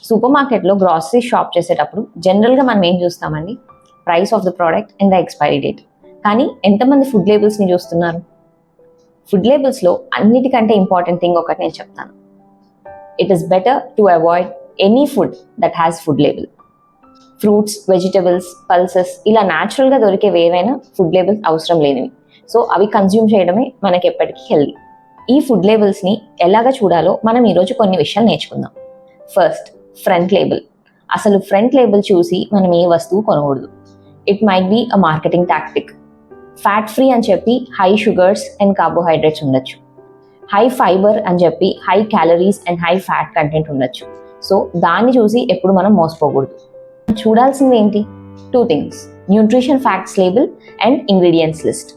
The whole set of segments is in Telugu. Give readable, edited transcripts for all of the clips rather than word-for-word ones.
సూపర్ మార్కెట్లో గ్రాసరీ షాప్ చేసేటప్పుడు జనరల్గా మనం ఏం చూస్తామండి? Price of the product and the expiry date. కానీ ఎంతమంది ఫుడ్ లేబుల్స్ని చూస్తున్నారు? ఫుడ్ లేబుల్స్లో అన్నిటికంటే ఇంపార్టెంట్ థింగ్ ఒకటి నేను చెప్తాను. It is better to avoid any food that has food label. Fruits, vegetables, pulses ఇలా న్యాచురల్గా దొరికేవి ఏవైనా ఫుడ్ లేబుల్స్ అవసరం లేనివి. సో అవి కన్జ్యూమ్ చేయడమే మనకి ఎప్పటికీ హెల్దీ. ఈ ఫుడ్ లేబుల్స్ని ఎలాగ చూడాలో మనం ఈరోజు కొన్ని విషయాలు నేర్చుకుందాం. First, front label. అసలు ఫ్రంట్ లేబుల్ చూసి మనం ఏ వస్తువు కొనకూడదు. It might be a marketing tactic. Fat free అని చెప్పి హై షుగర్స్ అండ్ కార్బోహైడ్రేట్స్ ఉండొచ్చు. హై ఫైబర్ అని చెప్పి high calories and high fat content ఉండొచ్చు. సో దాన్ని చూసి ఎప్పుడు మనం మోసపోకూడదు. చూడాల్సింది ఏంటి? 2 things: nutrition facts label and ingredients list.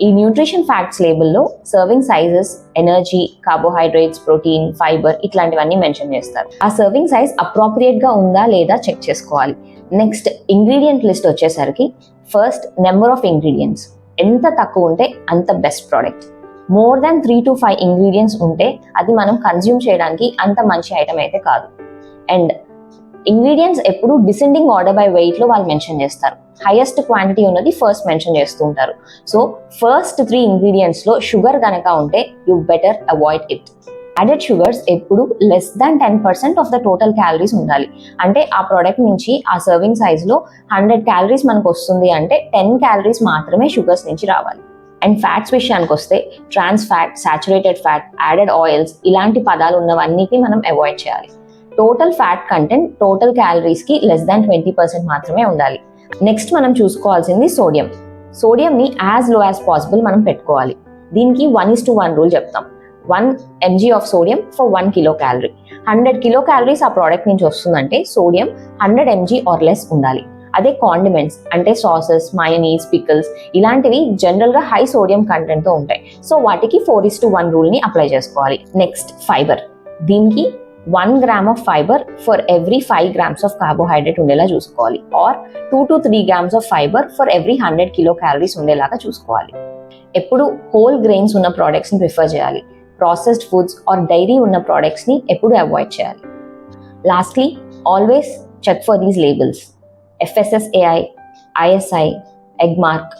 ఈ న్యూట్రిషన్ ఫ్యాక్ట్స్ లేబుల్లో serving sizes, energy, carbohydrates, protein, fibre ఇట్లాంటివన్నీ మెన్షన్ చేస్తారు. ఆ సర్వింగ్ సైజ్ అప్రోప్రియేట్గా ఉందా లేదా చెక్ చేసుకోవాలి. నెక్స్ట్, ఇంగ్రీడియంట్ లిస్ట్ వచ్చేసరికి ఫస్ట్, నెంబర్ ఆఫ్ ఇంగ్రీడియంట్స్. ఎంత తక్కువ ఉంటే అంత best product. More than 3 to 5 ingredients ఉంటే అది మనం కన్జ్యూమ్ చేయడానికి అంత మంచి ఐటమ్ అయితే కాదు. అండ్ ఇంగ్రీడియంట్స్ ఎప్పుడు డిసెండింగ్ ఆర్డర్ బై వెయిట్లో వాళ్ళు మెన్షన్ చేస్తారు. హైయెస్ట్ క్వాంటిటీ ఉన్నది ఫస్ట్ మెన్షన్ చేస్తూ ఉంటారు. సో ఫస్ట్ 3 ఇంగ్రీడియంట్స్లో షుగర్ కనుక ఉంటే you better avoid it. Added sugars ఎప్పుడు less than 10% of the total calories ఉండాలి. అంటే ఆ ప్రోడక్ట్ నుంచి ఆ సర్వింగ్ సైజ్లో 100 క్యాలరీస్ మనకు వస్తుంది అంటే 10 క్యాలరీస్ మాత్రమే షుగర్స్ నుంచి రావాలి. అండ్ ఫ్యాట్స్ విషయానికి వస్తే trans fat, saturated fat, added oils ఇలాంటి పదాలు ఉన్నవన్నిటిని మనం అవాయిడ్ చేయాలి. టోటల్ ఫ్యాట్ కంటెంట్ టోటల్ క్యాలరీస్కి లెస్ దాన్ 20% మాత్రమే ఉండాలి. నెక్స్ట్ మనం చూసుకోవాల్సింది సోడియం. సోడియంని యాజ్ లో యాజ్ పాసిబుల్ మనం పెట్టుకోవాలి. దీనికి 1:1 రూల్ చెప్తాం. 1 mg of sodium for 1 kcal. 100 kcal ఆ ప్రోడక్ట్ నుంచి వస్తుందంటే సోడియం 100 mg ఆర్ లెస్ ఉండాలి. అదే కాండిమెంట్స్ అంటే సాసెస్, మయోనీస్, పికిల్స్ ఇలాంటివి జనరల్గా హై సోడియం కంటెంట్తో ఉంటాయి. సో వాటికి 4:1 రూల్ని అప్లై చేసుకోవాలి. Next, fibre. దీనికి 1 gram of fibre for every 5 grams of carbohydrate ఉండేలా చూసుకోవాలి. Or 2 to 3 grams of fibre for every 100 kcal ఉండేలాగా చూసుకోవాలి. ఎప్పుడు హోల్ గ్రెయిన్స్ ఉన్న ప్రోడక్ట్స్ని ప్రిఫర్ చేయాలి. ప్రాసెస్డ్ ఫుడ్స్ ఆర్ డైరీ ఉన్న ప్రోడక్ట్స్ని ఎప్పుడు అవాయిడ్ చేయాలి. Lastly, always check for these labels: FSSAI, ISI, egg mark,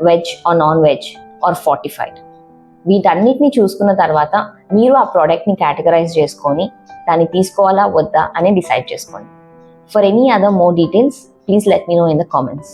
veg or non veg or fortified. వీటన్నిటిని చూసుకున్న తర్వాత మీరు ఆ ప్రోడక్ట్ని కేటగరైజ్ చేసుకొని దాన్ని తీసుకోవాలా వద్దా అని డిసైడ్ చేసుకోండి. For any other more details, please let me know in the comments.